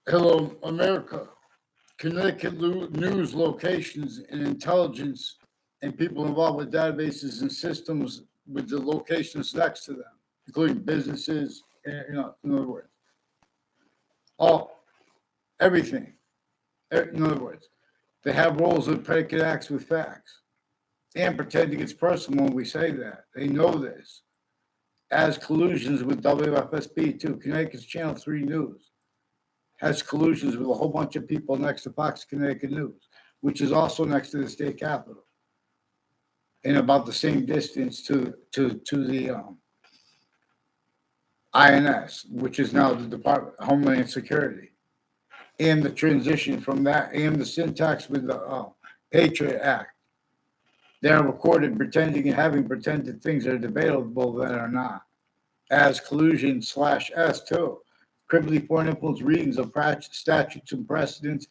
Hello, America. Connecticut news locations and intelligence and people involved with databases and systems with the locations next to them, including businesses, and, in other words, all, everything. In other words, they have roles of predicate acts with facts and pretending it's personal when we say that. They know this. As collusions with WFSB too, Connecticut's Channel 3 News has collusions with a whole bunch of people next to Fox Connecticut News, which is also next to the state capitol, and about the same distance to the INS, which is now the Department of Homeland Security, and the transition from that and the syntax with the Patriot Act. They are recorded pretending and having pretended things that are debatable that are not, as collusion slash S too. Criminally foreign influence readings of statutes and precedents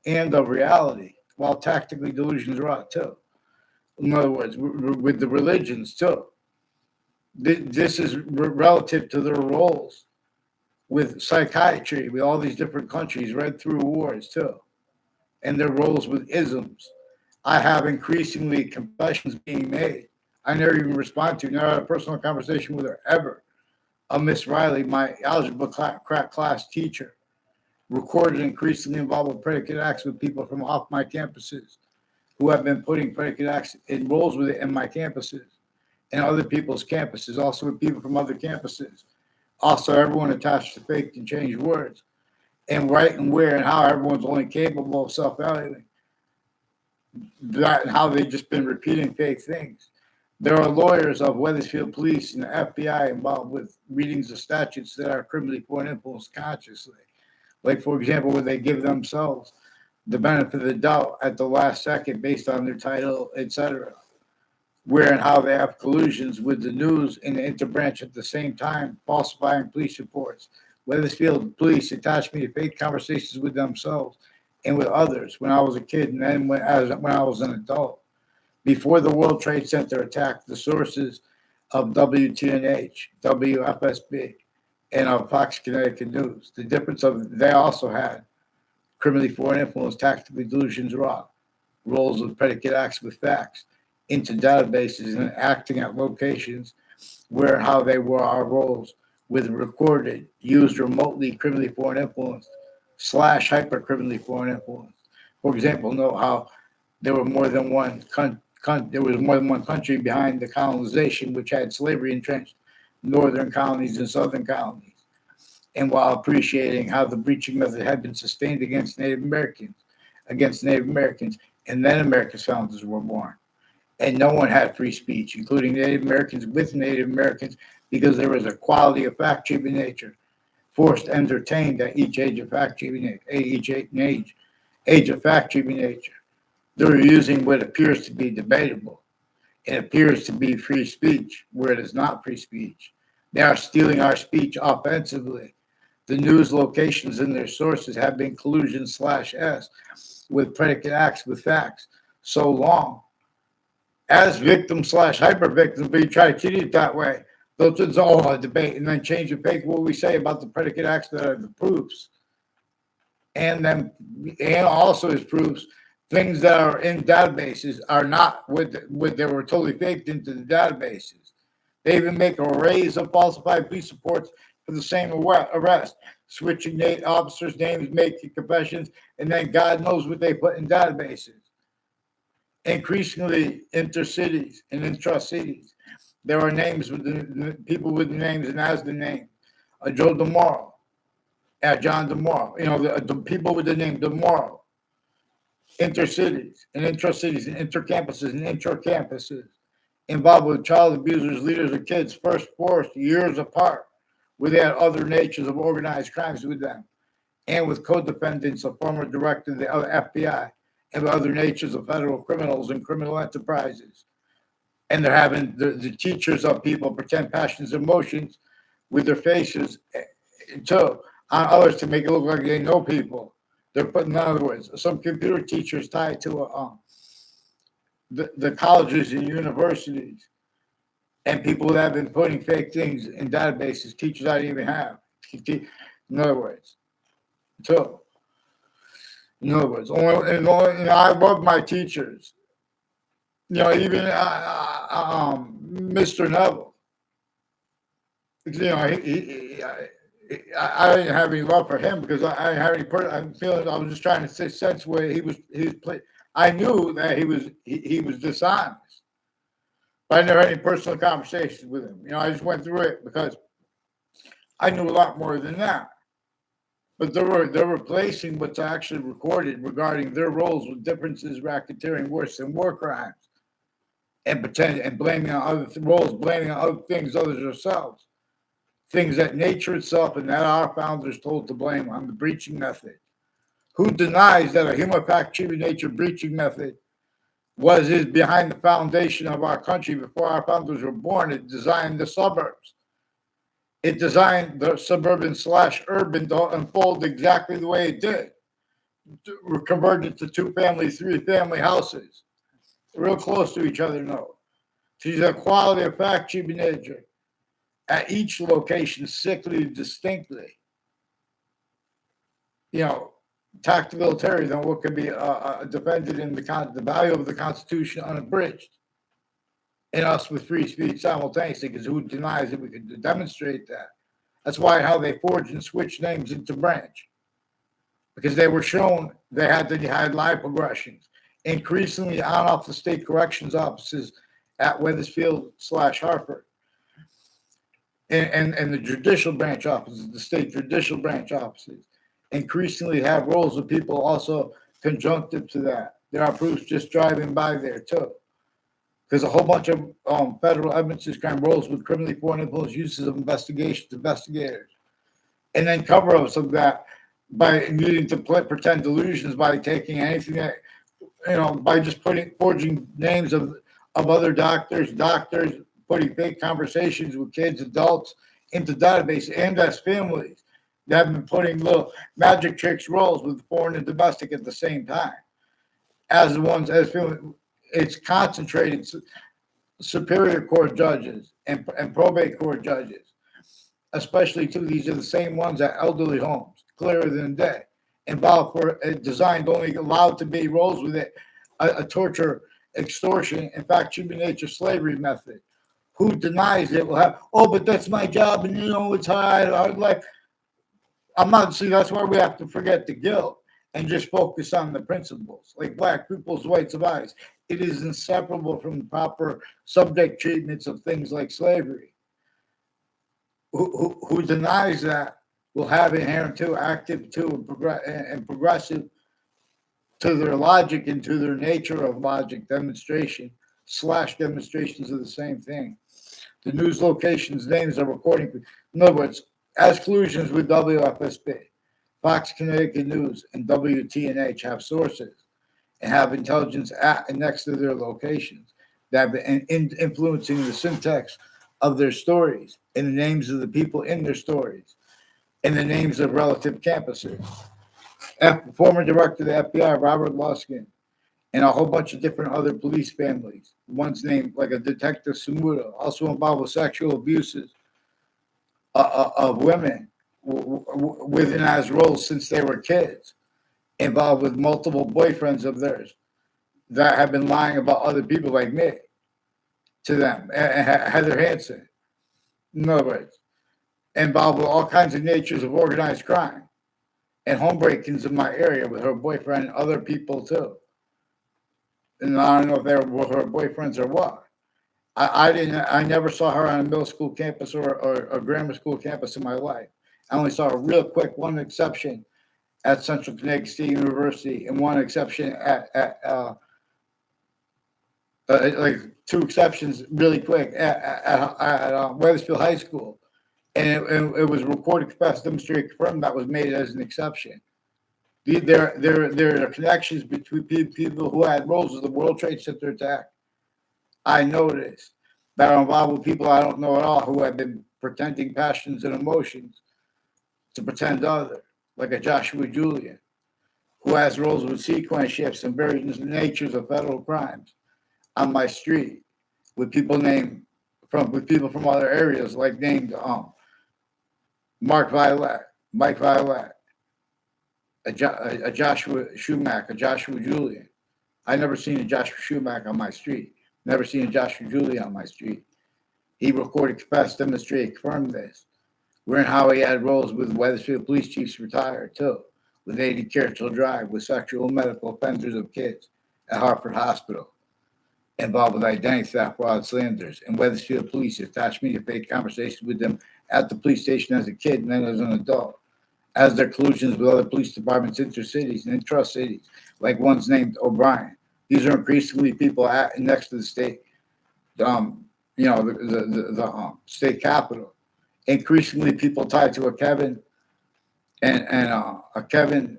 and of reality, while tactically delusions are out too. In other words, with the religions too. This is relative to their roles with psychiatry, with all these different countries right through wars too, and their roles with isms. I have increasingly confessions being made. I never even respond to, never had a personal conversation with her ever. Miss Riley, my algebra class teacher, recorded increasingly involved with predicate acts with people from off my campuses who have been putting predicate acts in roles with it in my campuses and other people's campuses, also with people from other campuses. Also, everyone attached to fake and changed words and right and where and how everyone's only capable of self-evaluating that and how they've just been repeating fake things. There are lawyers of Wethersfield Police and the FBI involved with readings of statutes that are criminally foreign influenced consciously. Like, for example, where they give themselves the benefit of the doubt at the last second based on their title, etc. Where and how they have collusions with the news and the interbranch at the same time, falsifying police reports. Wethersfield Police attached me to fake conversations with themselves and with others when I was a kid and then when I was an adult. Before the World Trade Center attack, the sources of WTNH, WFSB, and of Fox Connecticut News. The difference of they also had criminally foreign influence, tactically delusions raw, roles of predicate acts with facts, into databases and acting at locations where and how they were our roles with recorded, used remotely criminally foreign influence slash hyper criminally foreign influence. For example, know how there were more than one there was more than one country behind the colonization, which had slavery entrenched northern colonies and southern colonies. And while appreciating how the breaching method had been sustained against Native Americans, and then America's founders were born. And no one had free speech, including Native Americans with Native Americans, because there was a quality of fact-keeping nature, forced entertained at each age of fact-keeping age of fact-keeping nature. They're using what appears to be debatable. It appears to be free speech, where it is not free speech. They are stealing our speech offensively. The news locations and their sources have been collusion slash S with predicate acts with facts so long. As victims slash hyper victims, but you try to treat it that way. Those are all a debate and then change the fake what we say about the predicate acts that are the proofs. And then and also as proofs, things that are in databases are not what they were totally faked into the databases. They even make arrays of falsified police reports for the same arrest, switching officers' names, making confessions, and then God knows what they put in databases. Increasingly, intercities and intra-cities, there are names with the people with the names and as the name. Joe DeMorrow, John DeMorrow, the people with the name DeMorrow. Intercities and intra-cities and intercampuses and intra-campuses involved with child abusers, leaders of kids, first forced years apart, where they had other natures of organized crimes with them, and with co-defendants, a former director of the FBI, and other natures of federal criminals and criminal enterprises. And they're having the teachers of people pretend passions and emotions with their faces too on others to make it look like they know people. They're putting, in other words, some computer teachers tied to the colleges and universities and people that have been putting fake things in databases, teachers I didn't even have. In other words, too. In other words, I love my teachers. Even Mr. Neville. I didn't have any love for him because I didn't have any. I'm feeling. I was just trying to sense where he was. I knew that he was dishonest, but I never had any personal conversations with him. I just went through it because I knew a lot more than that. But they're replacing what's actually recorded regarding their roles with differences, racketeering, worse than war crimes, and blaming on other roles, blaming on other things, others themselves. Things that nature itself and that our founders told to blame on the breaching method. Who denies that a human fact human nature breaching method is behind the foundation of our country before our founders were born? It designed the suburbs. It designed the suburban/urban to unfold exactly the way it did. We're converted to 2-family, 3-family houses, real close to each other. No, she's a quality of fact human nature at each location, sickly distinctly. Tactical military than what can be defended in the value of the Constitution unabridged, and us with free speech simultaneously. Because who denies that we could demonstrate that? That's why how they forged and switched names into branch, because they were shown they had live progressions, increasingly on off the state corrections offices at Wethersfield/Hartford, and the judicial branch offices, the state judicial branch offices, increasingly have roles of people also conjunctive to that. There are proofs just driving by there too, because a whole bunch of federal evidence crime roles with criminally foreign influence uses of investigators, and then cover-ups of that by needing to pretend delusions by taking anything that by just forging names of other doctors, putting fake conversations with kids, adults into database, and as families that have been putting little magic tricks roles with foreign and domestic at the same time. As the ones as families, it's concentrated superior court judges and probate court judges, especially too. These are the same ones at elderly homes, clearer than day, involved for designed only allowed to be roles with it, a torture, extortion, in fact, human nature slavery method. Who denies it will have, but that's my job, and it's hard life. I'm not, see, that's why we have to forget the guilt and just focus on the principles, like black people's rights of eyes. It is inseparable from the proper subject treatments of things like slavery. Who denies that will have inherent to, active to, and progressive to their logic and to their nature of logic demonstrations of the same thing. The news locations' names are recording. In other words, as collusions with WFSB, Fox Connecticut News, and WTNH have sources and have intelligence at and next to their locations that have been influencing the syntax of their stories and the names of the people in their stories and the names of relative campuses. Former director of the FBI, Robert Luskin, and a whole bunch of different other police families. One's named like a Detective Sumuda, also involved with sexual abuses of women within as roles since they were kids, involved with multiple boyfriends of theirs that have been lying about other people like me to them. Heather Hansen, in other words, involved with all kinds of natures of organized crime and home break-ins in my area with her boyfriend and other people too. And I don't know if they were her boyfriends or what. I never saw her on a middle school campus or a grammar school campus in my life. I only saw a real quick one exception at Central Connecticut State University and one exception at like two exceptions really quick at Wethersfield High School. And it was recorded, confessed, demonstrated, confirmed that was made as an exception. There are connections between people who had roles in the World Trade Center attack. I noticed that are involved with people I don't know at all who have been pretending passions and emotions to pretend other, like a Joshua Julian, who has roles with sequence shifts and various natures of federal crimes on my street with people from other areas, like named Mike Violet, a Joshua Schumack, a Joshua Julian. I never seen a Joshua Schumack on my street. Never seen a Joshua Julian on my street. He recorded, confessed, demonstrated, confirmed this. We're in how he had roles with Wethersfield police chiefs retired too, with 80 Churchill Drive, with sexual and medical offenders of kids at Hartford Hospital, involved with identity theft, fraud, slanders, and Wethersfield police attached me to fake conversations with them at the police station as a kid and then as an adult, as their collusions with other police departments, intercities and intrust cities, like one's named O'Brien. These are increasingly people next to the state, the state capitol. Increasingly, people tied to a Kevin and a Kevin.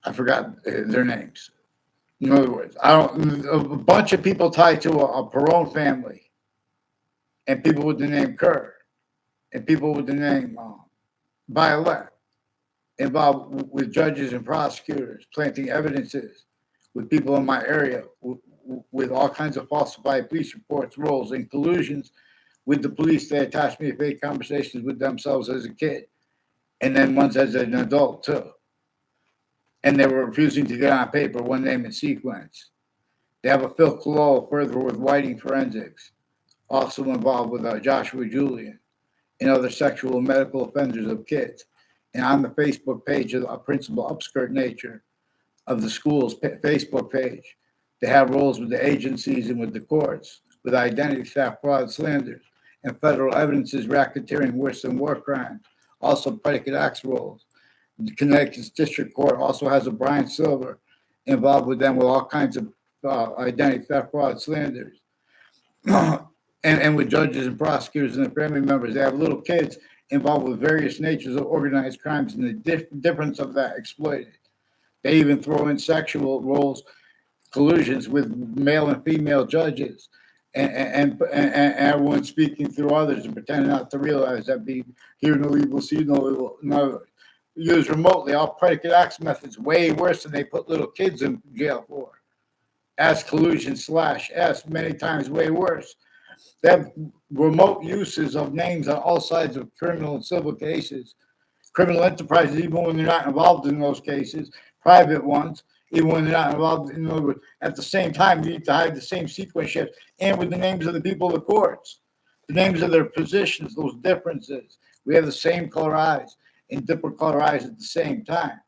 I forgot their names. In other words, a bunch of people tied to a Perone family, and people with the name Kerr, and people with the name Violet, involved with judges and prosecutors, planting evidences with people in my area, with all kinds of falsified police reports, roles, and collusions with the police. They attached me to fake conversations with themselves as a kid, and then once as an adult too. And they were refusing to get on paper one name in sequence. They have a Phil Collo further with Whiting Forensics, also involved with Joshua Julian and other sexual and medical offenders of kids. And on the Facebook page of a principal upskirt nature of the school's Facebook page, they have roles with the agencies and with the courts, with identity theft, fraud, slanders, and federal evidences, racketeering, worse than war crimes, also predicate acts roles. The Connecticut's District Court also has a Brian Silver involved with them with all kinds of identity theft, fraud, slanders, and with judges and prosecutors and their family members. They have little kids involved with various natures of organized crimes and the difference of that exploited. They even throw in sexual roles, collusions with male and female judges, and everyone speaking through others and pretending not to realize that be hear no evil, see no evil. No, used remotely, all predicate acts methods, way worse than they put little kids in jail for. As collusion /S, many times way worse. They have remote uses of names on all sides of criminal and civil cases. Criminal enterprises, even when they're not involved in those cases, private ones, even when they're not involved in those, at the same time, you need to hide the same sequence shift and with the names of the people of the courts, the names of their positions, those differences. We have the same color eyes and different color eyes at the same time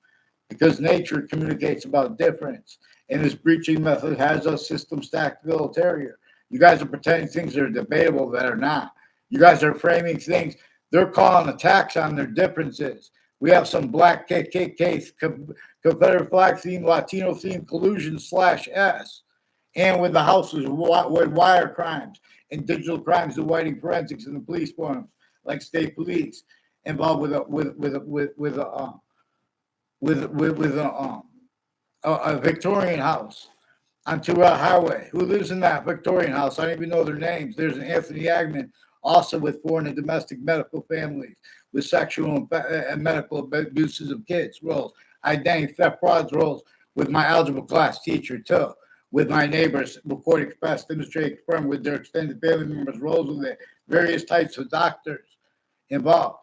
because nature communicates about difference. And this breaching method has a system stacked deleterious. You guys are pretending things are debatable that are not. You guys are framing things. They're calling attacks on their differences. We have some black KKK, Confederate flag theme, Latino theme collusion /S. And with the houses with wire crimes and digital crimes, the Whiting Forensics and the police forums, like state police, involved with a Victorian house on Two-Route Highway. Who lives in that Victorian house? I don't even know their names. There's an Anthony Agman, also with foreign and domestic medical families, with sexual and medical abuses of kids roles, identity theft frauds roles, with my algebra class teacher too, with my neighbors, recorded, confessed, demonstrated, confirmed, with their extended family members roles, with the various types of doctors involved.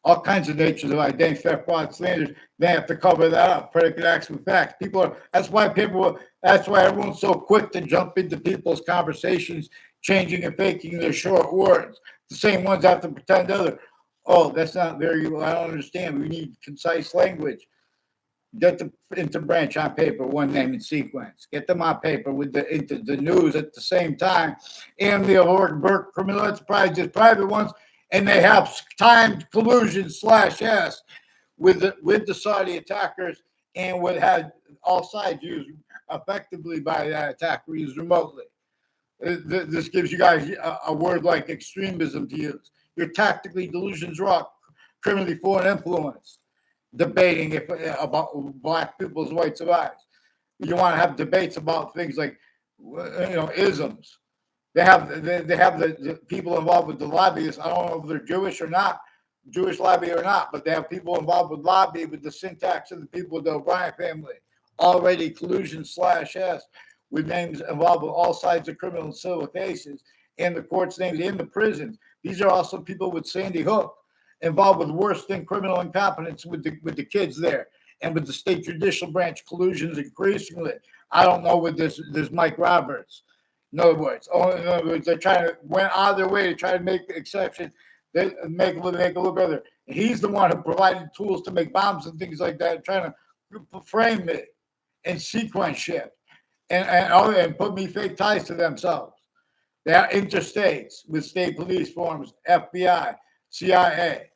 All kinds of natures of identity theft, fraud, slanders. They have to cover that up. Predicate acts with facts. That's why everyone's so quick to jump into people's conversations, changing and faking their short words. The same ones have to pretend other. Oh, that's not very. I don't understand. We need concise language. Get the interbranch on paper, one name in sequence. Get them on paper with the news at the same time, and the Burke criminal enterprises, private ones. And they have timed collusion /S with the Saudi attackers and what had all sides used effectively by that attacker used remotely. This gives you guys a word like extremism to use. You're tactically delusions rock, criminally foreign influence, debating about black people's rights of eyes. You want to have debates about things like isms. They have the people involved with the lobbyists. I don't know if they're Jewish or not, Jewish lobby or not, but they have people involved with lobby with the syntax of the people of the O'Brien family. Already collusion /S with names involved with all sides of criminal and civil cases and the court's names in the prisons. These are also people with Sandy Hook involved with worse than criminal incompetence with the kids there, and with the state judicial branch collusions increasingly. I don't know with this Mike Roberts. In other words, they're trying to went out of their way to try to make exceptions. They make a little better. He's the one who provided tools to make bombs and things like that, trying to frame it and sequence shit and put me fake ties to themselves. They are interstates with state police forms, FBI, CIA.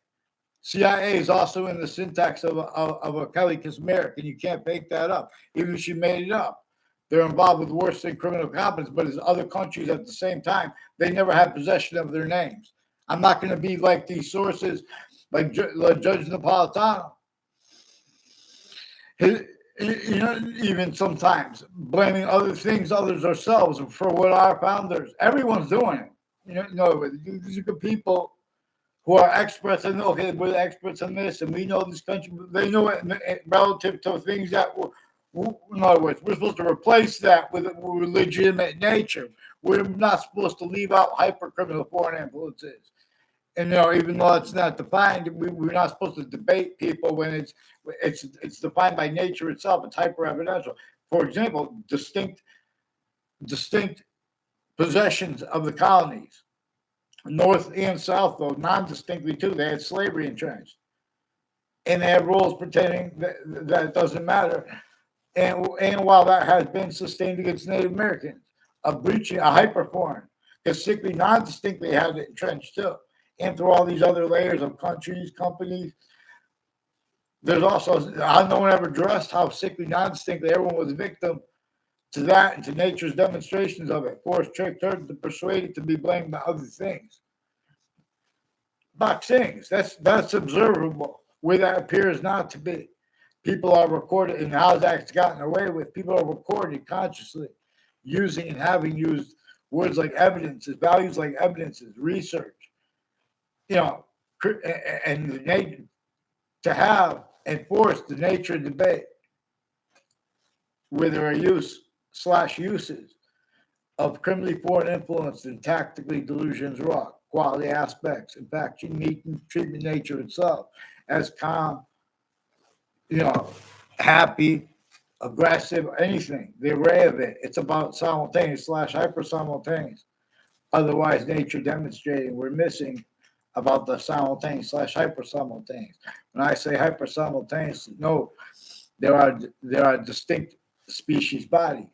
CIA is also in the syntax of a Kelly Kismeric, and you can't fake that up, even if she made it up. They're involved with worse than criminal competence, but as other countries at the same time, they never have possession of their names. I'm not going to be like these sources, like Judge Napolitano. Even sometimes blaming other things, others ourselves for what our founders. Everyone's doing it. These are good people who are experts and okay, we're the experts on this, and we know this country. They know it relative to things that in other words, we're supposed to replace that with legitimate nature. We're not supposed to leave out hyper-criminal foreign influences. And even though it's not defined, we're not supposed to debate people when it's defined by nature itself. It's hyper-evidential. For example, distinct possessions of the colonies, North and South, though non-distinctly too. They had slavery entrenched, and they had rules pretending that it doesn't matter. And while that has been sustained against Native Americans, a hyperforeign, because sickly non-distinctly had it entrenched too. And through all these other layers of countries, companies, there's also, no one ever addressed how sickly non-distinctly everyone was a victim to that and to nature's demonstrations of it, forced, tricked, hurt, to persuaded to be blamed by other things. Box things, that's observable, where that appears not to be. People are recorded, and how that's gotten away with. People are recorded consciously, using and having used words like evidences, values like evidences, research, and the nature to have and force the nature of debate, where there are uses of criminally foreign influence and tactically delusions raw quality aspects. In fact, treatment nature itself as calm, happy, aggressive, anything, the array of it. It's about simultaneous / hyper simultaneous. Otherwise, nature demonstrating we're missing about the simultaneous / hyper simultaneous. When I say hyper simultaneous, no, there are distinct species bodies,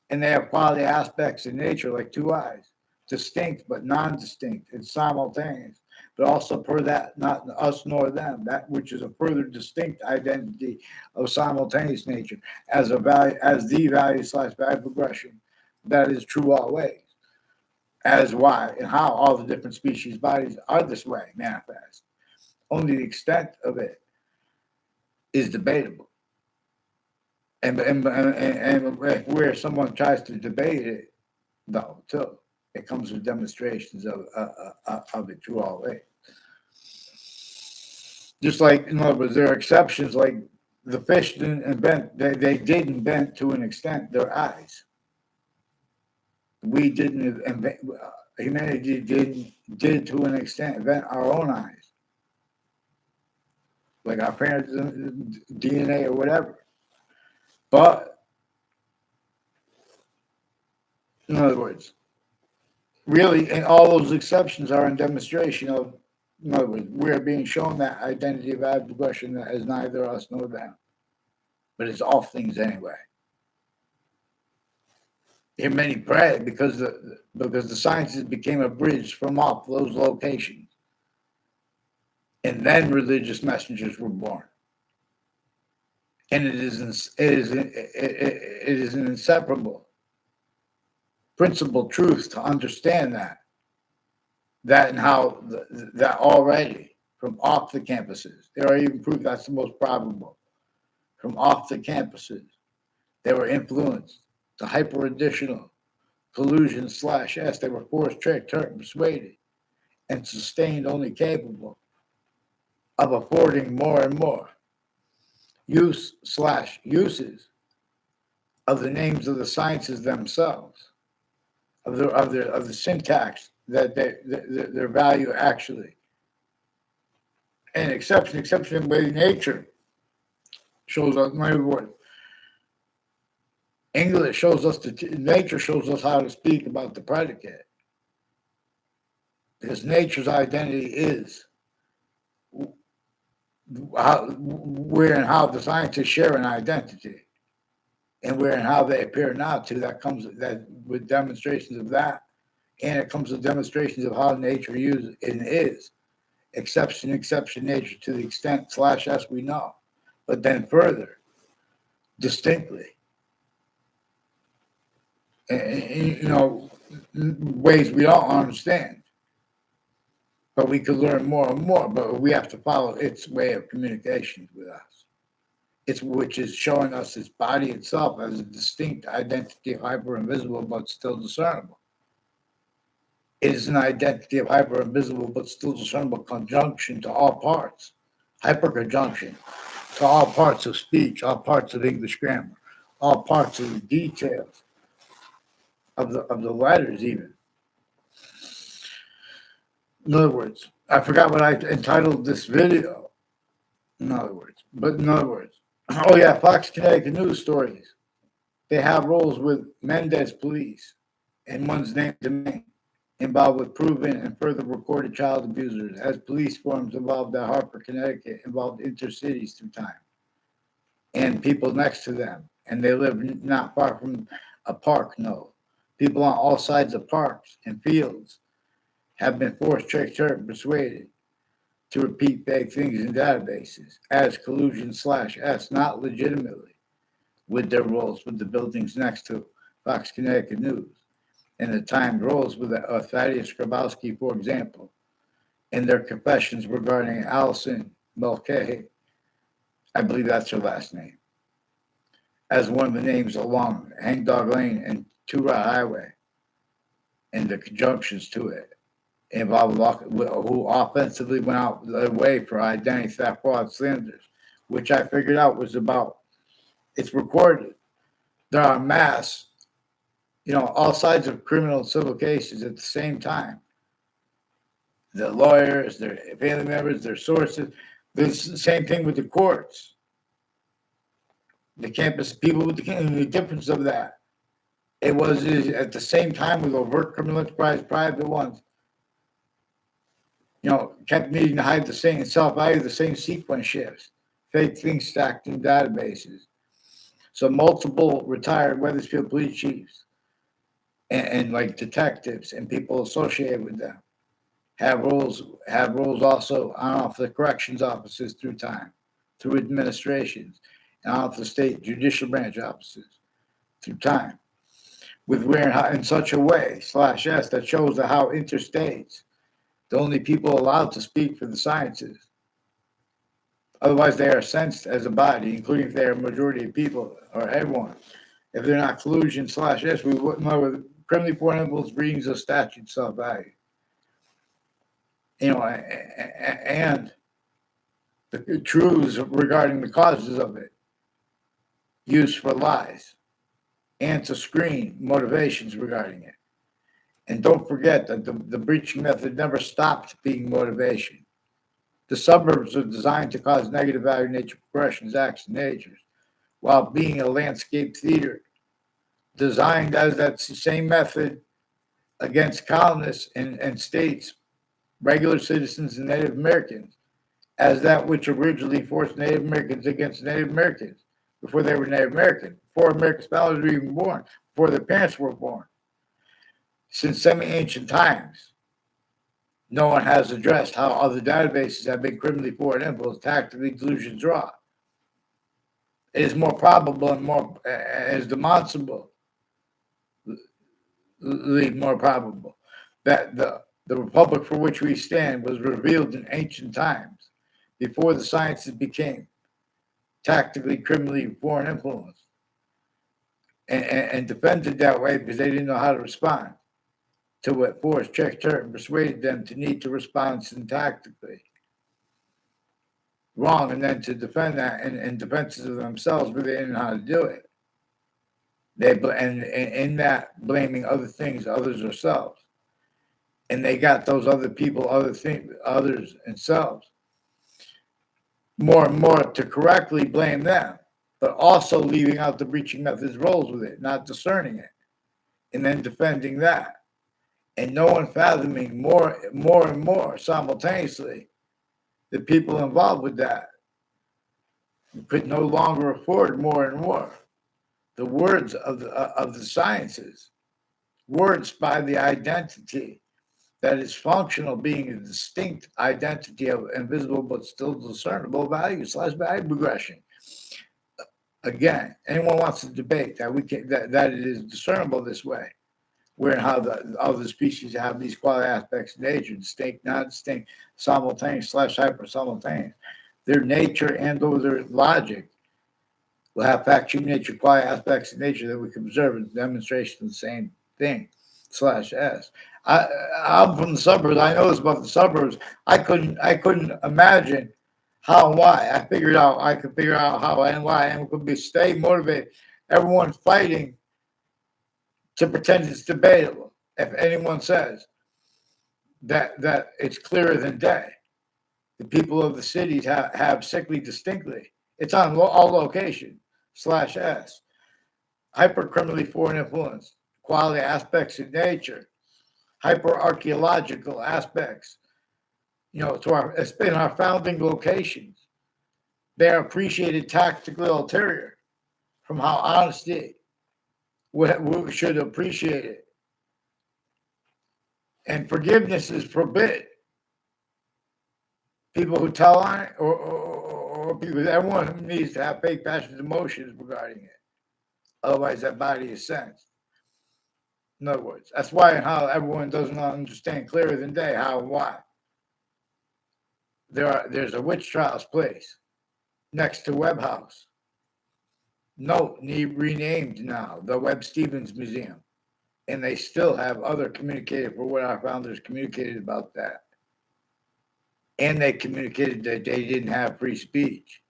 and they have quality aspects in nature like two eyes, distinct but non-distinct and simultaneous. But also per that, not us nor them, that which is a further distinct identity of simultaneous nature as the value / value progression that is true always. As why and how all the different species bodies are this way manifest. Only the extent of it is debatable. And where someone tries to debate it, though, too, it comes with demonstrations of it true always. Just like, in other words, there are exceptions, like the fish didn't invent, they did invent to an extent their eyes. We didn't invent, humanity did to an extent invent our own eyes. Like our parents' DNA or whatever. But, in other words, really, and all those exceptions are in demonstration of, in other words, we're being shown that identity of progression that is neither us nor them, but it's all things anyway. Here many pray because the sciences became a bridge from off those locations, and then religious messengers were born. And it is an inseparable principal truth to understand that and how that already from off the campuses, there are even proof that's the most probable. From off the campuses, they were influenced to hyper additional collusion / they were forced, tricked, hurt, persuaded, and sustained only capable of affording more and more use / uses of the names of the sciences themselves, of the syntax that their value actually And exception by nature shows us, my word, English shows us, nature shows us how to speak about the predicate. Because nature's identity is where and how the scientists share an identity. And where and how they appear now to that with demonstrations of that. And it comes with demonstrations of how nature uses and is. Exception nature to the extent /s we know. But then further, distinctly. And, ways we don't understand. But we could learn more and more, but we have to follow its way of communication with us. Which is showing us its body itself as a distinct identity of hyper invisible but still discernible. It is an identity of hyper invisible but still discernible conjunction to all parts, hyperconjunction to all parts of speech, all parts of English grammar, all parts of the details of the letters even. In other words, I forgot what I entitled this video. In other words, oh yeah, Foxct Connecticut News Stories. They have roles with Mendez police and one's named domain involved with proven and further recorded child abusers as police forms involved at Hartford, Connecticut involved intercities through time and people next to them. And they live not far from a park, no. People on all sides of parks and fields have been forced, tricked, hurt, and persuaded to repeat vague things in databases as collusion /s, not legitimately, with their roles with the buildings next to Foxct Connecticut News, and the timed roles with Thaddeus Grabowski, for example, and their confessions regarding Allison Mulcahy, I believe that's her last name, as one of the names along Hangdog Lane and Tura Highway, and the conjunctions to it, involved who offensively went out their way for identity theft, fraud, slanders, which I figured out was about, it's recorded. There are mass, all sides of criminal and civil cases at the same time. The lawyers, their family members, their sources. There's the same thing with the courts. The campus people with the difference of that. It was at the same time with overt criminal enterprise, private ones, kept needing to hide the same self-value, the same sequence shifts, fake things stacked in databases. So multiple retired Weathersfield police chiefs and like detectives and people associated with them have roles also on off the corrections offices through time, through administrations, and off the state judicial branch offices through time, with where and how in such a way /s that shows how interstates, the only people allowed to speak for the sciences. Otherwise, they are sensed as a body, including if they are a majority of people or everyone. If they're not collusion /s, we wouldn't know with criminally foreign influence readings of statute self-value. And the truths regarding the causes of it, used for lies, and to screen motivations regarding it. And don't forget that the breaching method never stopped being motivation. The suburbs are designed to cause negative value nature progressions, acts, and natures, while being a landscape theater designed as that same method against colonists and states, regular citizens, and Native Americans, as that which originally forced Native Americans against Native Americans before they were Native American, before American scholars were even born, before their parents were born. Since semi-ancient times, no one has addressed how other databases have been criminally foreign influenced, tactically delusions draw. It is more probable and more is demonstrably more probable that the republic for which we stand was revealed in ancient times, before the sciences became tactically, criminally foreign influenced, and defended that way because they didn't know how to respond to what forced, checked, hurt, and persuaded them to need to respond syntactically wrong, and then to defend that in defenses of themselves, but they didn't know how to do it. And in that blaming other things, others, themselves, and they got those other people, other things, others, and selves more and more to correctly blame them, but also leaving out the breaching methods roles with it, not discerning it, and then defending that. And no one fathoming more and more simultaneously the people involved with that could no longer afford more and more. The words of the sciences, words by the identity that is functional, being a distinct identity of invisible but still discernible value / value regression. Again, anyone wants to debate that we can that it is discernible this way, where and how the other species have these quality aspects of nature, distinct, not distinct, simultaneous / hyper simultaneous. Their nature and or their logic will have fact-true nature, quality aspects of nature that we can observe in demonstration of the same thing / S. I'm from the suburbs. I know this about the suburbs. I couldn't imagine how and why. I could figure out how and why, and we could be stay motivated. Everyone fighting to pretend it's debatable. If anyone says that it's clearer than day, the people of the cities have sickly distinctly. It's on all location / S. Hypercriminally foreign influence, quality aspects of nature, hyper archaeological aspects. It's been our founding locations. They are appreciated tactically ulterior from how honesty we should appreciate it. And forgiveness is forbidden. People who tell on it, or people, everyone needs to have fake passions, emotions regarding it. Otherwise, that body is sensed. In other words, that's why and how everyone doesn't understand clearer than day how and why. There's a witch trials place next to Webb House. Note, renamed now the Webb Stevens Museum. And they still have other communicated for what our founders communicated about that. And they communicated that they didn't have free speech.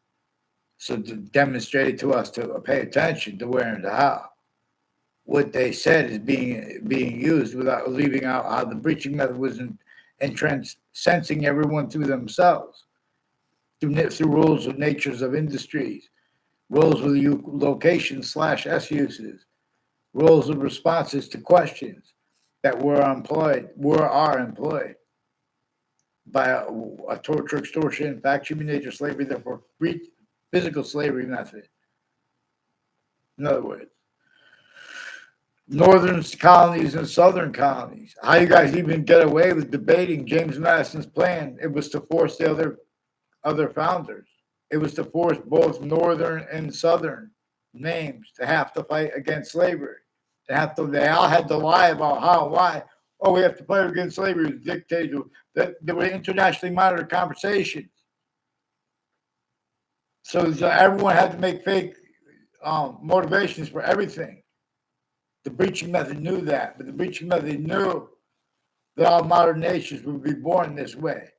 So to demonstrate to us to pay attention to where and to how. What they said is being used without leaving out how the breaching method was sensing everyone through themselves, through rules of natures of industries, rules of location / S uses, rules of responses to questions that are employed by a torture, extortion, fact, human nature, slavery, therefore physical slavery method. In other words, northern colonies and southern colonies. How you guys even get away with debating James Madison's plan? It was to force the other founders. It was to force both northern and southern names to have to fight against slavery. They all had to lie about how and why. Oh, we have to fight against slavery. It was dictated that there were internationally monitored conversations. So everyone had to make fake motivations for everything. The breaching method knew that, but the breaching method knew that all modern nations would be born this way,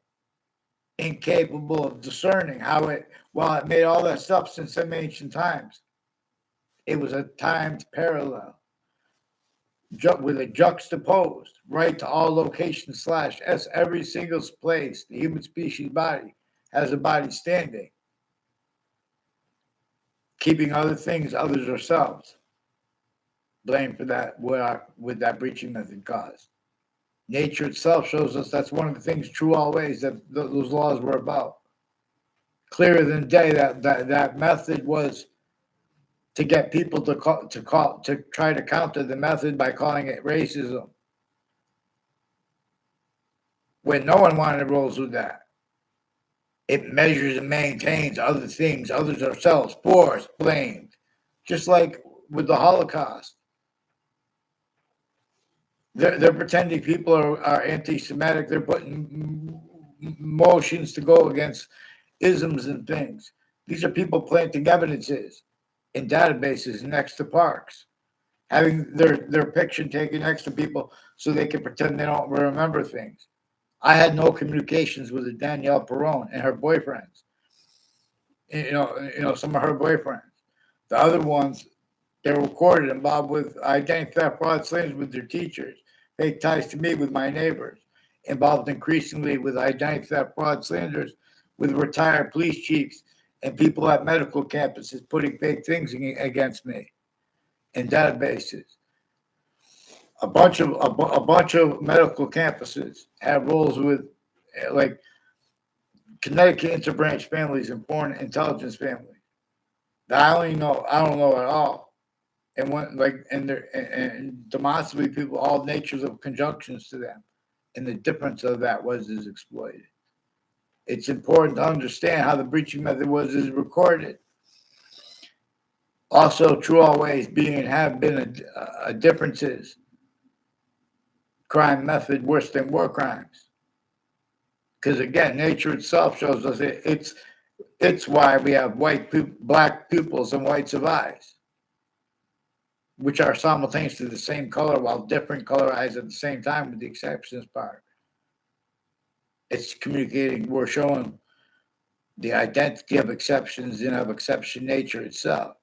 incapable of discerning while it made all that stuff since some ancient times, it was a timed parallel with a juxtaposed right to all locations / S. Every single place the human species body has a body standing, keeping other things, others, ourselves blamed for that, what that breaching method caused. Nature itself shows us that's one of the things true always that those laws were about. Clearer than day that method was to get people to try to counter the method by calling it racism, when no one wanted to roll with that. It measures and maintains other things, others, ourselves, forced, blamed, just like with the Holocaust. They're pretending people are anti-Semitic. They're putting motions to go against isms and things. These are people planting evidences in databases next to parks, having their picture taken next to people so they can pretend they don't remember things. I had no communications with Danielle Perron and her boyfriends. Some of her boyfriends. The other ones, they were recorded involved with identity theft, fraud, slanders with their teachers, fake ties to me with my neighbors, involved increasingly with identity theft, fraud, slanders with retired police chiefs and people at medical campuses putting fake things against me in databases. A bunch of medical campuses have roles with like Connecticut interbranch families and foreign intelligence families. I don't know at all. And when and demonstrably people all natures of conjunctions to them. And the difference of that is exploited. It's important to understand how the breaching method is recorded. Also, true always being and have been a differences. Crime method worse than war crimes. Because again, nature itself shows us it's why we have black pupils and whites of eyes, which are simultaneously the same color while different color eyes at the same time, with the exceptions part. It's communicating. We're showing the identity of exceptions and of exception nature itself.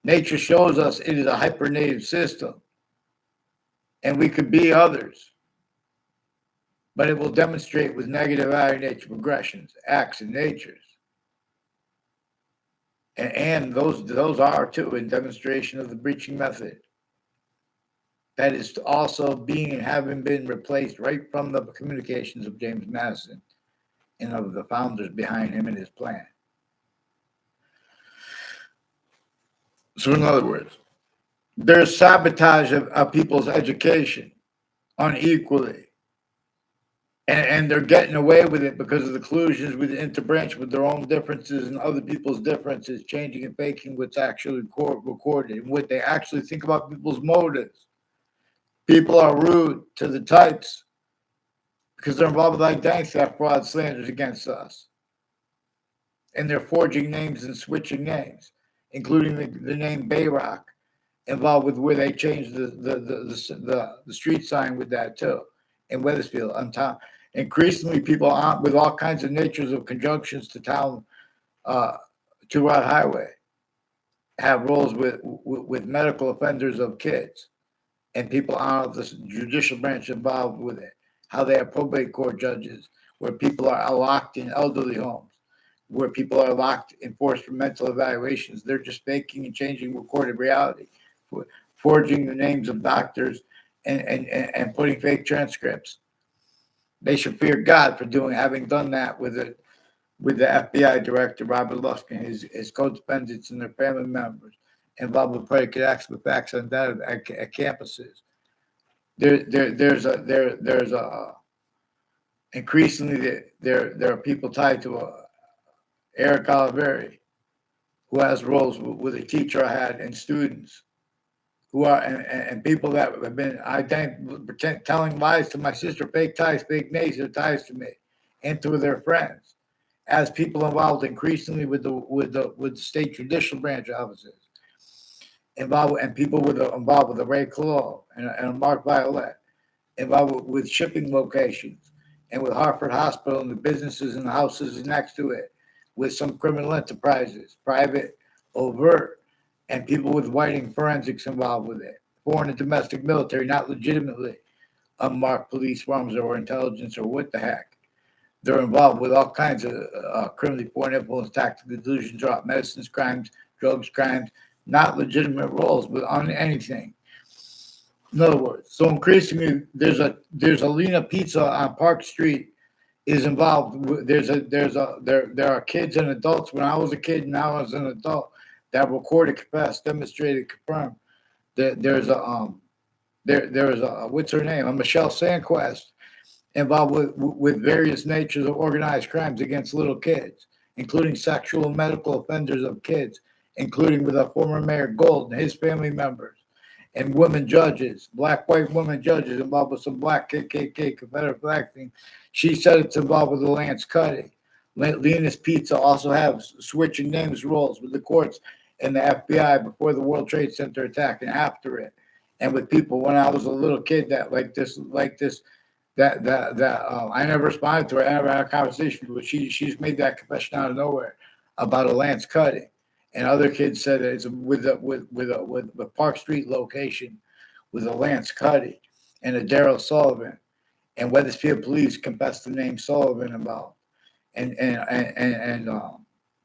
Nature shows us it is a hypernative system, and we could be others, but it will demonstrate with negative value nature progressions, acts, and natures. And those are too in demonstration of the breaching method. That is also being and having been replaced right from the communications of James Madison and of the founders behind him and his plan. So in other words, there's sabotage of people's education unequally. And they're getting away with it because of the collusions with the interbranch, with their own differences and other people's differences, changing and faking what's actually recorded and what they actually think about people's motives. People are rude to the types because they're involved with identity theft, fraud, slanders against us. And they're forging names and switching names, including the name Bayrock, involved with where they changed the street sign with that too, in Wethersfield on top. Increasingly, people with all kinds of natures of conjunctions to town, to Route Highway, have roles with medical offenders of kids, and people out of the judicial branch involved with it. How they have probate court judges, where people are locked in elderly homes, where people are locked and forced for mental evaluations. They're just faking and changing recorded reality, forging the names of doctors and putting fake transcripts. They should fear God for having done that with the FBI director Robert Lusk and his co-defendants and their family members involved with predicate acts with facts on data at campuses. There's a increasingly there are people tied to Eric Oliveri, who has roles with a teacher I had and students who are and people that have been telling lies to my sister, fake ties, fake names, their ties to me, and to their friends, as people involved increasingly with the state judicial branch offices, and people involved with the Ray Colo and a Mark Violet, involved with shipping locations, and with Hartford Hospital and the businesses and the houses next to it, with some criminal enterprises, private, overt, and people with whiting forensics involved with it, foreign and domestic military, not legitimately unmarked police forms or intelligence or what the heck. They're involved with all kinds of criminally foreign influence, tactical delusion, drop medicines, crimes, drugs, crimes, not legitimate roles on anything. In other words, so increasingly, there's a Lena Pizza on Park Street is involved. There are kids and adults. When I was a kid, and now as an adult, that recorded, confessed, demonstrated, confirmed. There's a what's her name? A Michelle Sandquist involved with various natures of organized crimes against little kids, including sexual and medical offenders of kids, including with a former Mayor Gold and his family members, and women judges, white women judges involved with some black KKK Confederate flag thing. She said it's involved with the Lance Cuddy. Lena's Pizza also have switching names roles with the courts and the FBI before the World Trade Center attack and after it, and with people when I was a little kid that I never responded to her. I never had a conversation with her. She's made that confession out of nowhere about a Lance Cuddy, and other kids said that it's with a Park Street location with a Lance Cuddy and a Daryl Sullivan, and Wethersfield police confessed the name Sullivan involved. and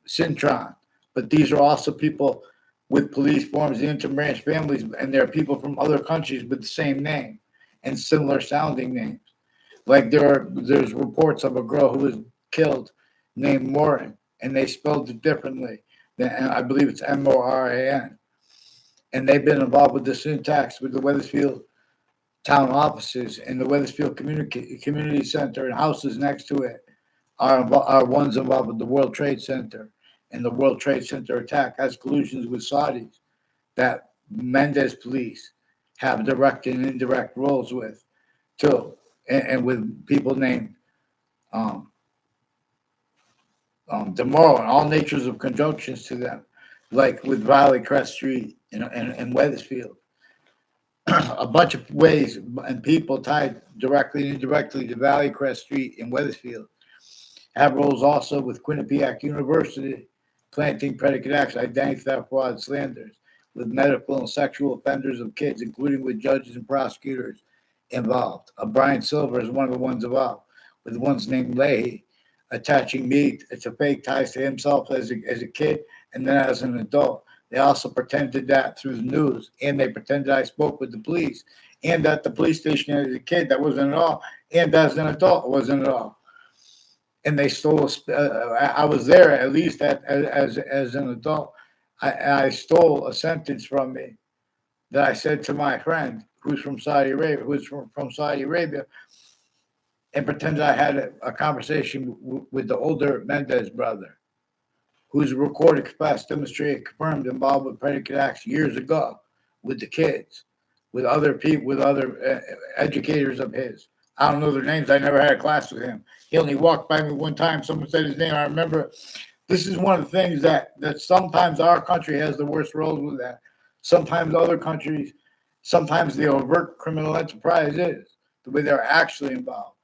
Cintron. But these are also people with police forms and interbranch families, and there are people from other countries with the same name and similar sounding names. Like there's reports of a girl who was killed named Moran, and they spelled it differently. And I believe it's Moran. And they've been involved with the syntax with the Wethersfield town offices and the Wethersfield Community Center and houses next to it are ones involved with the World Trade Center. And the World Trade Center attack has collusions with Saudis that Mendez police have direct and indirect roles with, too, and with people named um, Demoro and all natures of conjunctions to them, like with Valley Crest Street and Wethersfield. A bunch of ways and people tied directly and indirectly to Valley Crest Street in Wethersfield have roles also with Quinnipiac University, planting predicate acts, identity theft, fraud, slanders, with medical and sexual offenders of kids, including with judges and prosecutors involved. Brian Silver is one of the ones involved, with ones named Leahy, attaching me to fake ties to himself as a kid and then as an adult. They also pretended that through the news, and they pretended I spoke with the police, and at the police station as a kid that wasn't at all, and as an adult wasn't at all. And they stole. I was there at least as an adult. I stole a sentence from me that I said to my friend who's from Saudi Arabia, from Saudi Arabia, and pretended I had a conversation with the older Mendez brother, who's recorded, confessed, demonstrated, confirmed, involved with predicate acts years ago with the kids, with other people, with other educators of his. I don't know their names. I never had a class with him. He only walked by me one time. Someone said his name. I remember. This is one of the things that sometimes our country has the worst roles with that. Sometimes other countries, sometimes the overt criminal enterprise is the way they're actually involved.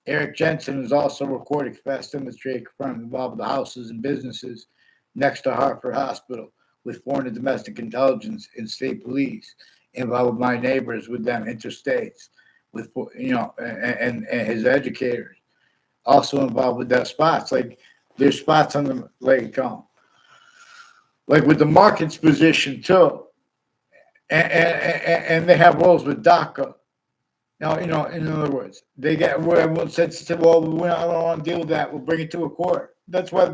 Eric Jensen is also recorded, confessed, demonstrated, confirmed, involved with the houses and businesses next to Hartford Hospital with foreign and domestic intelligence and state police, involved with my neighbors, with them interstates, with and his educators, also involved with that spots. Like there's spots on the like with the markets position too, and they have roles with DACA. Now, in other words, they get where everyone said, well, we don't want to deal with that. We'll bring it to a court. That's why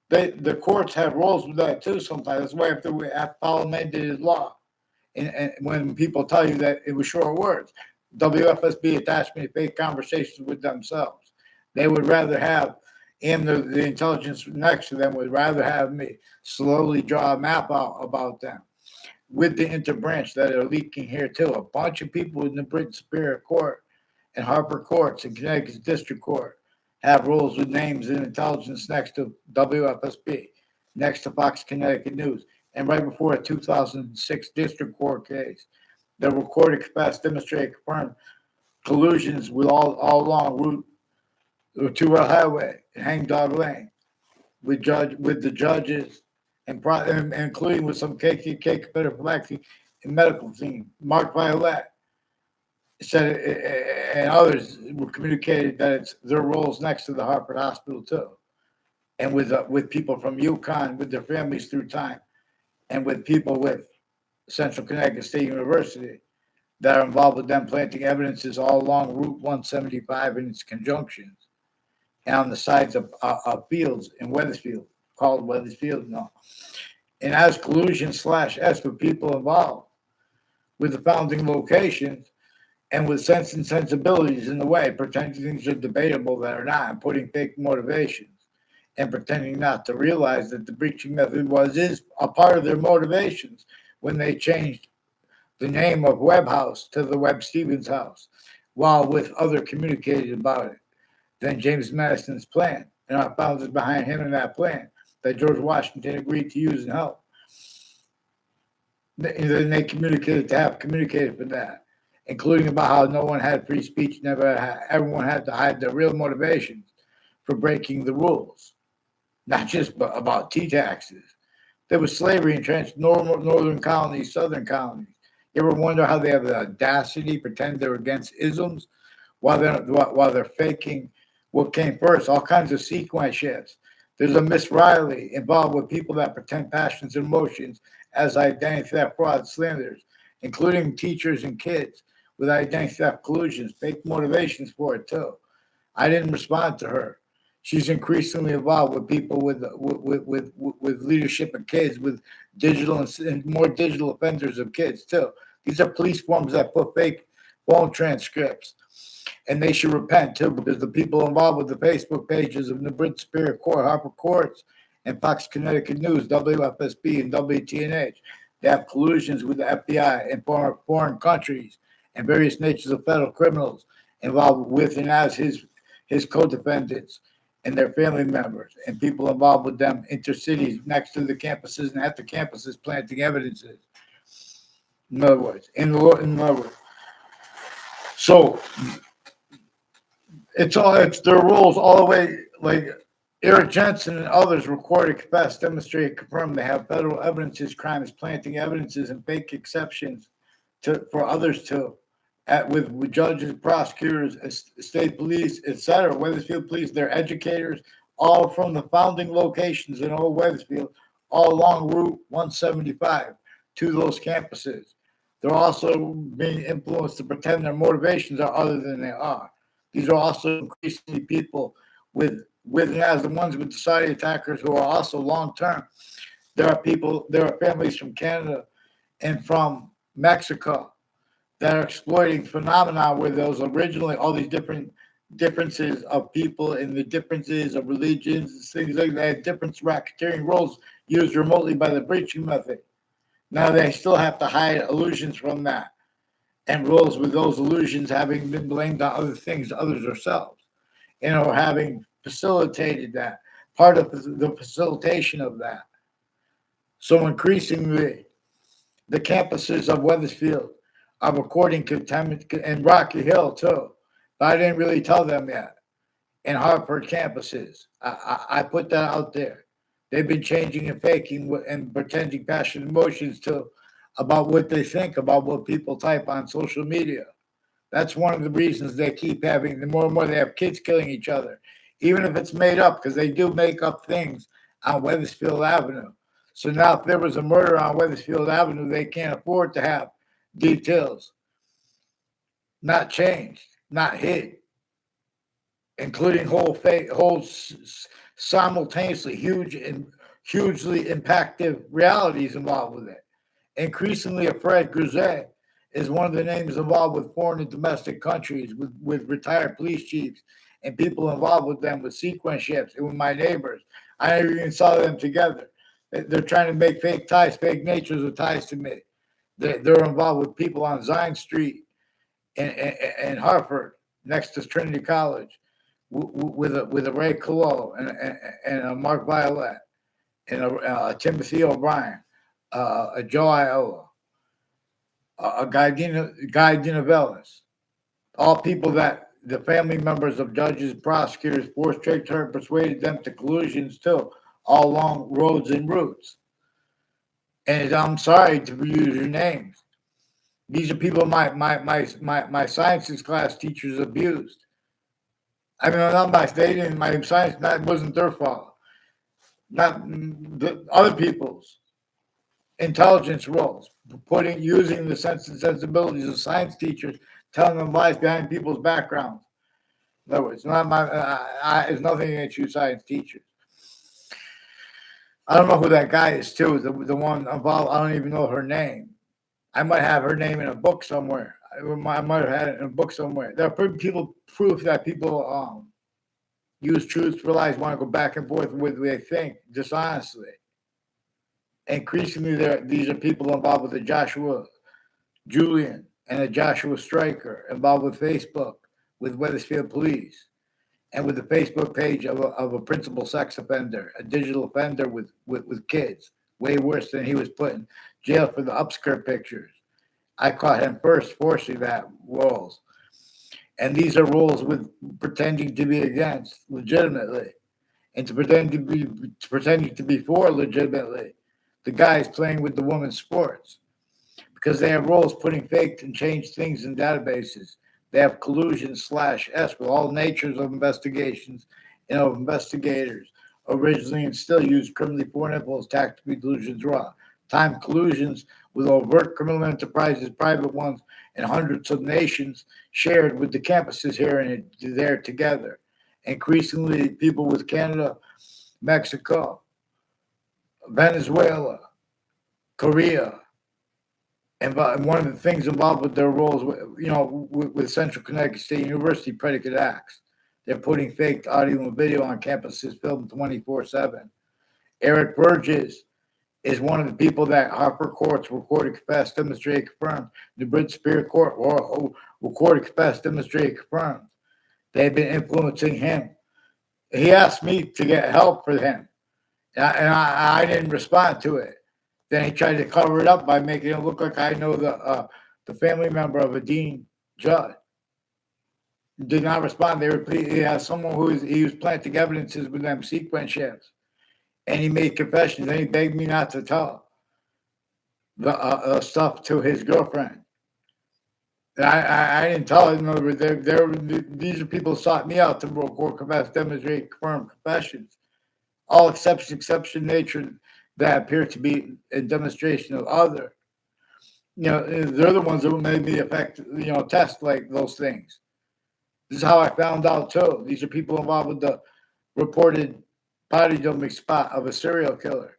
the courts have roles with that too sometimes. That's why we have to follow mandated law. And when people tell you that it was short words, WFSB attached me to fake conversations with themselves. They would rather have, and the intelligence next to them would rather have me slowly draw a map out about them. With the interbranch that are leaking here too. A bunch of people in the Britain Superior Court and Harper Courts and Connecticut's District Court have roles with names and intelligence next to WFSB, next to Fox Connecticut News, and right before a 2006 District Court case that recorded, confessed, demonstrated, confirmed collusions with all along Route 2 Highway and Hangdog Lane with the judges and including with some KKK Confederate flag and medical team. Mark Violet said, and others were communicated that it's their roles next to the Hartford Hospital too, and with people from UConn with their families through time, and with people with Central Connecticut State University that are involved with them planting evidences all along Route 175 and its conjunctions, and on the sides of fields in Wethersfield, called Wethersfield now. And as collusion/S with people involved with the founding locations and with sense and sensibilities in the way, pretending things are debatable that are not, and putting fake motivations and pretending not to realize that the breaching method is a part of their motivations when they changed the name of Webb House to the Webb Stevens House, while with other communicated about it than James Madison's plan and our founders behind him in that plan that George Washington agreed to use and help. Then they communicated to have communicated for that, including about how no one had free speech, everyone had to hide their real motivations for breaking the rules, not just about tea taxes. There was slavery entrenched northern colonies, southern colonies. You ever wonder how they have the audacity to pretend they're against isms while they're faking what came first, all kinds of sequence shifts. There's a Miss Riley involved with people that pretend passions and emotions as identity theft, fraud, slanders, including teachers and kids with identity theft collusions, fake motivations for it too. I didn't respond to her. She's increasingly involved with people with leadership of kids, with digital and more digital offenders of kids too. These are police forms that put fake phone transcripts, and they should repent too, because the people involved with the Facebook pages of the Brit Superior Court, Hartford Courts, and Fox Connecticut News, WFSB, and WTNH, they have collusions with the FBI and foreign countries and various natures of federal criminals involved with and as his co-defendants and their family members and people involved with them intercities next to the campuses and at the campuses planting evidences. In other words, so it's their rules all the way. Like Eric Jensen and others recorded, confessed, demonstrated, confirmed they have federal evidences, crimes, planting evidences, and fake exceptions for others to. With judges, prosecutors, state police, etc., Wethersfield police, their educators, all from the founding locations in Old Wethersfield, all along Route 175 to those campuses. They're also being influenced to pretend their motivations are other than they are. These are also increasingly people with and as the ones with society attackers who are also long-term. There are families from Canada and from Mexico that are exploiting phenomena where those originally all these different differences of people and the differences of religions, things like that, different racketeering roles used remotely by the breaching method. Now they still have to hide illusions from that and roles with those illusions having been blamed on other things, others themselves, or having facilitated that, part of the facilitation of that. So increasingly, the campuses of Wethersfield are recording contaminant and Rocky Hill too. But I didn't really tell them yet. And Hartford campuses, I put that out there. They've been changing and faking and pretending passion and emotions too about what they think about what people type on social media. That's one of the reasons they keep having the more and more they have kids killing each other, even if it's made up, because they do make up things on Wethersfield Avenue. So now, if there was a murder on Wethersfield Avenue, they can't afford to have details not changed, not hid, including whole simultaneously huge and hugely impactful realities involved with it. Increasingly, Fred Grisette is one of the names involved with foreign and domestic countries, with retired police chiefs and people involved with them, with sequence ships, and with my neighbors. I never even saw them together. They're trying to make fake ties, fake natures of ties to me. They're involved with people on Zion Street in Hartford, next to Trinity College, with a Ray Colo and a Mark Violet and a Timothy O'Brien, a Joe Iola, a Guy Dinovellis, all people that the family members of judges, prosecutors, forced trade term persuaded them to collusions too, all along roads and routes. And I'm sorry to use your names. These are people my sciences class teachers abused. I mean, not my state and my science, that wasn't their fault. Not the other people's intelligence roles, using the sense and sensibilities of science teachers, telling them lies behind people's backgrounds. In other words, it's nothing against you science teachers. I don't know who that guy is too. The one involved. I don't even know her name. I might have her name in a book somewhere. I might have had it in a book somewhere. There are proof that people use truth for lies, want to go back and forth with what they think dishonestly. Increasingly, these are people involved with the Joshua Julian and a Joshua Stryker, involved with Facebook, with Wethersfield Police, and with the Facebook page of a principal sex offender, a digital offender with kids, way worse than he was put in jail for the upskirt pictures. I caught him first forcing that roles. And these are roles with pretending to be against legitimately and pretending to be for legitimately. The guys playing with the women's sports because they have roles putting fake and changed things in databases. They have collusion/S with all natures of investigations and of investigators. Originally and still use criminally foreign influence, tactically delusions raw. Time collusions with overt criminal enterprises, private ones, and hundreds of nations shared with the campuses here and there together. Increasingly, people with Canada, Mexico, Venezuela, Korea, and one of the things involved with their roles, with Central Connecticut State University predicate acts. They're putting fake audio and video on campuses, filmed 24/7. Eric Burgess is one of the people that Hartford courts recorded, confessed, demonstrated, confirmed. The British Superior Court recorded, confessed, demonstrated, confirmed. They've been influencing him. He asked me to get help for him, and I didn't respond to it. Then he tried to cover it up by making it look like I know the family member of a Dean Judd. Did not respond. He has someone he was planting evidences with them sequence shifts, and he made confessions. And he begged me not to tell the stuff to his girlfriend. And I didn't tell him. In other words, these are people who sought me out to record, confess, demonstrate, confirm confessions. All exception nature that appear to be a demonstration of other. They're the ones that made me test like those things. This is how I found out too. These are people involved with the reported body dumping spot of a serial killer,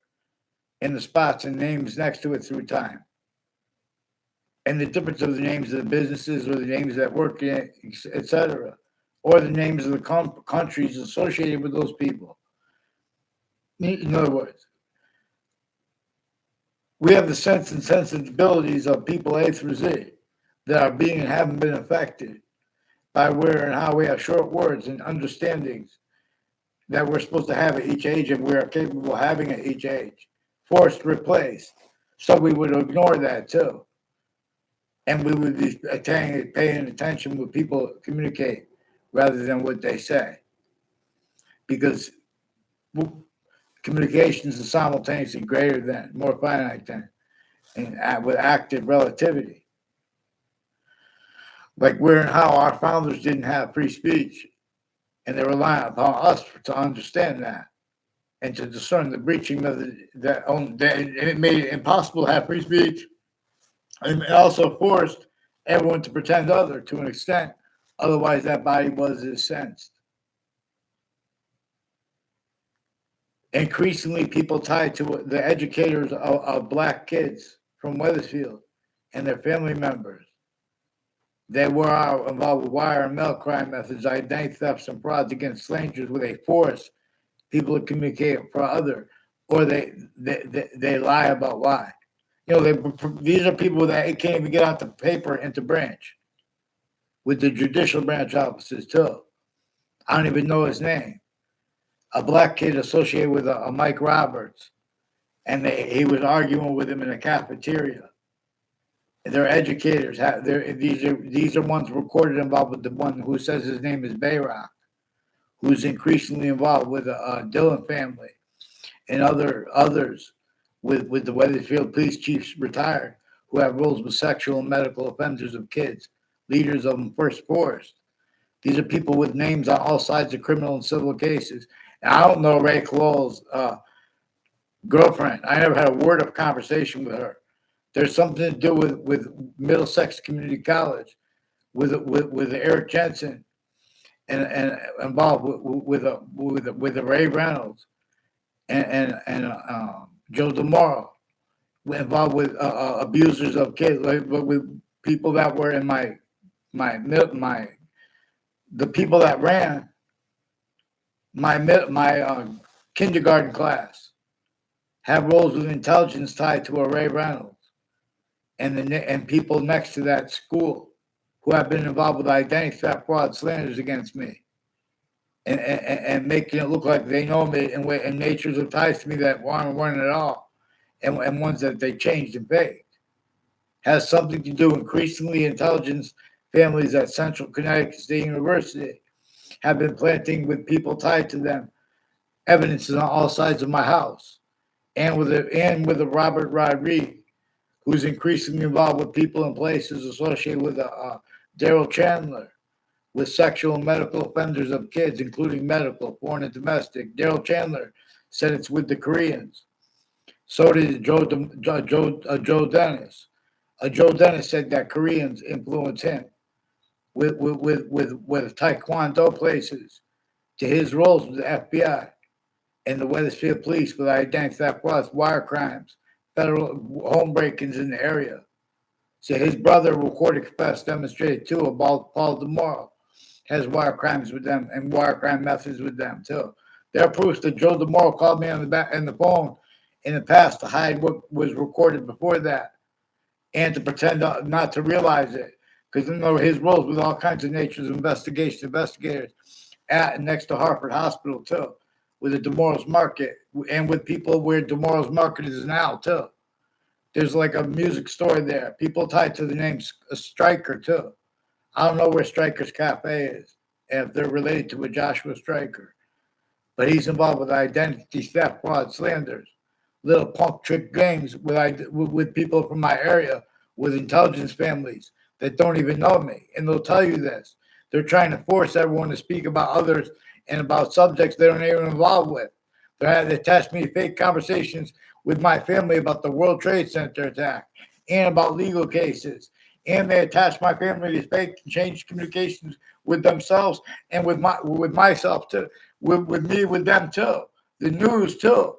and the spots and names next to it through time, and the difference of the names of the businesses or the names that work in it, etc., or the names of the countries associated with those people. In other words, we have the sense and sensibilities of people A through Z that are being and haven't been affected by where and how we have short words and understandings that we're supposed to have at each age and we are capable of having at each age. Forced replaced. So we would ignore that too. And we would be paying attention when people communicate rather than what they say. Because communications is simultaneously greater than, more finite than, and with active relativity. Like where and how our founders didn't have free speech, and they rely upon us to understand that and to discern the breaching method that it made it impossible to have free speech, and it also forced everyone to pretend other to an extent. Otherwise, that body was incensed. Increasingly, people tied to the educators of Black kids from Wethersfield and their family members. They were involved with wire and mail crime methods, identity thefts, and frauds against strangers, where they force people to communicate for other, or they lie about why. These are people that can't even get out the paper into branch with the judicial branch officers too. I don't even know his name. A Black kid associated with a Mike Roberts, and he was arguing with him in a cafeteria. Their educators these are ones recorded involved with the one who says his name is Bayrock, who's increasingly involved with the Dillon family and others with the Wethersfield police chiefs retired, who have roles with sexual and medical offenders of kids, leaders of them first forced. These are people with names on all sides of criminal and civil cases. And I don't know Ray Colol's girlfriend. I never had a word of conversation with her. There's something to do with Middlesex Community College, with Eric Jensen, and involved with the Ray Reynolds and Joe DeMoro, involved with abusers of kids, with people that were in the people that ran my kindergarten class have roles with intelligence tied to a Ray Reynolds. And people next to that school who have been involved with identity theft, fraud, slanders against me, and making it look like they know me and natures of ties to me that weren't at all, and ones that they changed and faked, has something to do. Increasingly, intelligence families at Central Connecticut State University have been planting with people tied to them evidences on all sides of my house, and with a Robert Rodriguez, who's increasingly involved with people and places associated with Daryl Chandler with sexual and medical offenders of kids, including medical, foreign, and domestic. Daryl Chandler said it's with the Koreans. So did Joe Dennis. Joe Dennis said that Koreans influence him with Taekwondo places to his roles with the FBI and the Wethersfield Police with identity theft plus wire crimes, federal home break-ins in the area. So his brother recorded confessed demonstrated too about Paul DeMoro has wire crimes with them and wire crime methods with them too. There are proofs that Joe DeMoro called me on the phone in the past to hide what was recorded before that and to pretend not to realize it. Because his roles with all kinds of natures of investigators at and next to Hartford Hospital too, with the DeMoro's Market and with people where DeMoro's Market is now too. There's like a music store there. People tied to the name Stryker too. I don't know where Stryker's Cafe is, if they're related to a Joshua Stryker, but he's involved with identity theft, fraud, slanders, little punk trick gangs with people from my area, with intelligence families that don't even know me, and they'll tell you this. They're trying to force everyone to speak about others and about subjects they don't even involved with. They attached me to fake conversations with my family about the World Trade Center attack and about legal cases. And they attached my family to fake and changed communications with themselves and with myself too, with me, with them too, the news too,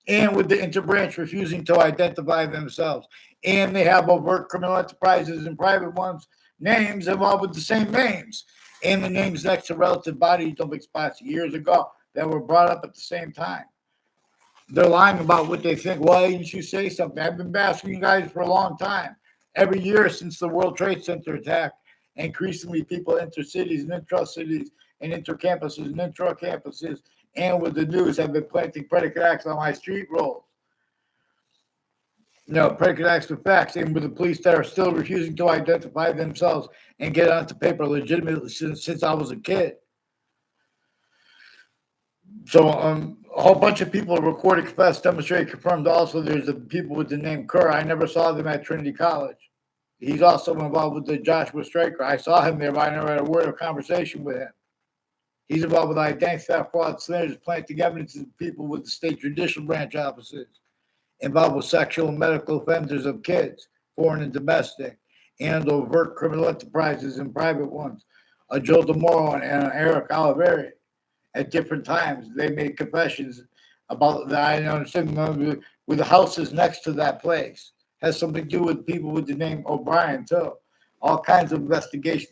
and with the interbranch refusing to identify themselves. And they have overt criminal enterprises and private ones, names involved with the same names, and the names next to relative body dumping spots years ago that were brought up at the same time. They're lying about what they think. Why didn't you say something? I've been asking you guys for a long time. Every year since the World Trade Center attack, increasingly people enter cities and intra-cities and inter-campuses and intra-campuses and with the news have been planting predicate acts on my street rolls. Predicate acts with facts, even with the police that are still refusing to identify themselves and get onto paper legitimately since I was a kid. So a whole bunch of people recorded, confessed, demonstrated, confirmed. Also, there's the people with the name Kerr. I never saw them at Trinity College. He's also involved with the Joshua Stryker. I saw him there, but I never had a word of conversation with him. He's involved with identity theft, fraud, slanders, planting evidence of people with the state judicial branch offices, involved with sexual and medical offenders of kids, foreign and domestic, and overt criminal enterprises and private ones. Joe DeMoro and Eric Oliveri. At different times, they made confessions about that. I understand with the houses next to that place has something to do with people with the name O'Brien too. All kinds of investigators.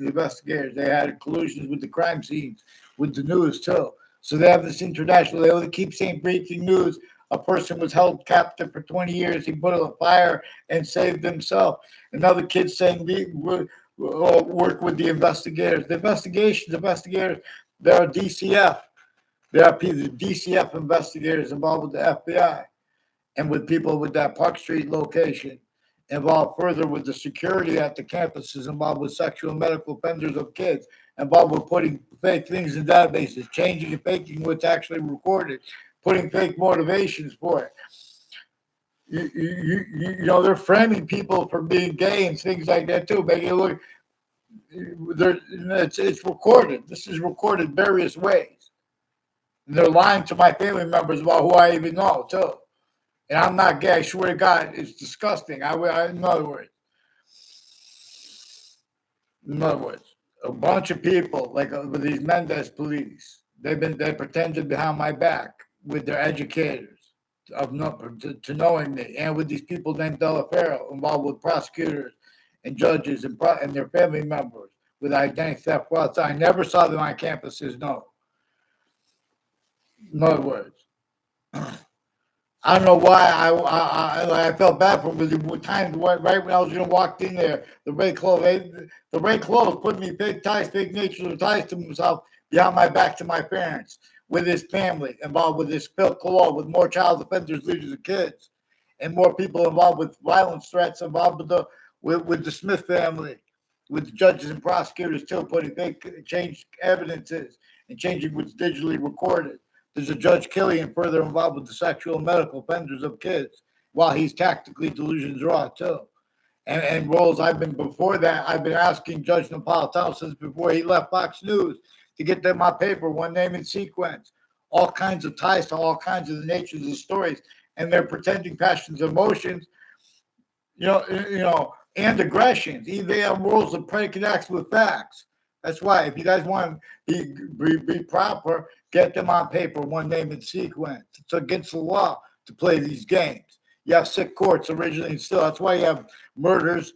They had collusions with the crime scenes, with the news too. So they have this international. They only keep saying breaking news. A person was held captive for 20 years. He put out a fire and saved himself. Another kid saying work with the investigators. The investigators. There are DCF. There are DCF investigators involved with the FBI and with people with that Park Street location, involved further with the security at the campuses, involved with sexual and medical offenders of kids, involved with putting fake things in databases, changing and faking what's actually recorded, putting fake motivations for it. They're framing people for being gay and things like that too, making it look. It's recorded. This is recorded various ways. They're lying to my family members about who I even know, too. And I'm not gay. I swear to God, it's disgusting. In other words, a bunch of people, like with these Mendez police, they pretended behind my back with their educators to knowing me, and with these people named Delaferro involved with prosecutors and judges and their family members with identity theft. Well, I never saw them on campuses, no. In other words, I don't know why I felt bad for the time right when I was walked in there. The red clothes put me fake ties, fake nature ties to himself behind my back to my parents, with his family involved with this filth law, with more child offenders, leaders of kids, and more people involved with violence threats, involved with the Smith family, with judges and prosecutors still putting fake changed evidences and changing what's digitally recorded. There's a Judge Killian further involved with the sexual and medical offenders of kids, while he's tactically delusions raw too. and roles before that, I've been asking Judge Napolitano since before he left Fox News to get them my paper, one name in sequence, all kinds of ties to all kinds of the natures of the stories, and they're pretending passions, emotions, and aggressions. Either they have rules of predicate acts with facts. That's why if you guys want to be proper, get them on paper, one name in sequence. It's against the law to play these games. You have sick courts originally and still. That's why you have murders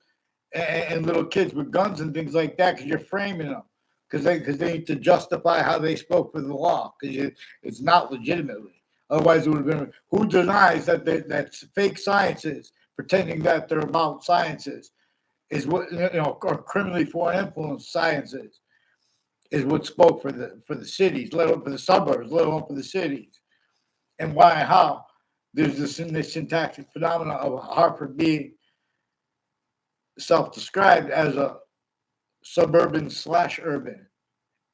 and little kids with guns and things like that, because you're framing them. Because they need to justify how they spoke for the law, because it's not legitimately. Otherwise, it would have been, who denies that that's fake sciences, pretending that they're about sciences, is what, or criminally foreign influence sciences, is what spoke for the cities, let alone for the suburbs, let alone for the cities. And why and how there's this syntactic phenomenon of Hartford being self-described as a suburban/urban,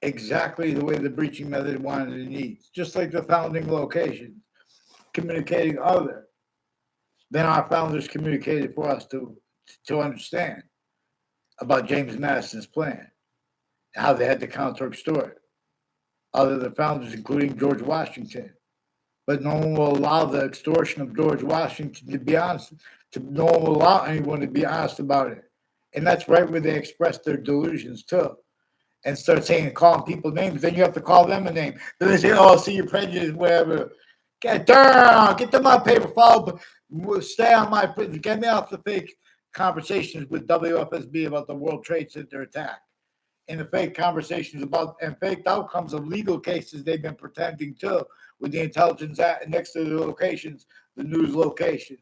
exactly the way the breaching method wanted and needs, just like the founding locations, communicating other than our founders communicated for us to understand about James Madison's plan, how they had to counter-extort other than founders, including George Washington. But no one will allow the extortion of George Washington to be honest. No one will allow anyone to be honest about it. And that's right where they express their delusions too. And start saying, calling people names, then you have to call them a name. Then they say, oh, see your prejudice, whatever. Get them on paper, follow, stay on my, get me off the fake conversations with WFSB about the World Trade Center attack. And the fake conversations about and fake outcomes of legal cases they've been pretending to with the intelligence next to the locations, the news locations.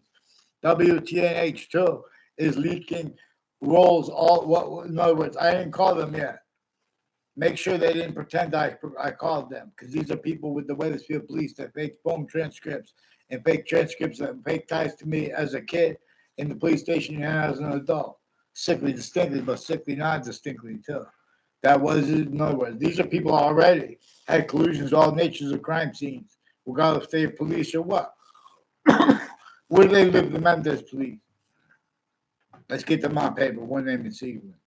WTNH too is leaking roles. In other words, I didn't call them yet. Make sure they didn't pretend I called them, because these are people with the Wethersfield police that fake phone transcripts and fake transcripts and fake ties to me as a kid in the police station and as an adult. Sickly distinctly, but sickly non-distinctly too. That was, in other words, these are people already had collusions, all natures of crime scenes, regardless if they're police or what. Where do they live, the Mendes police? Let's get them on paper, one name and sequence.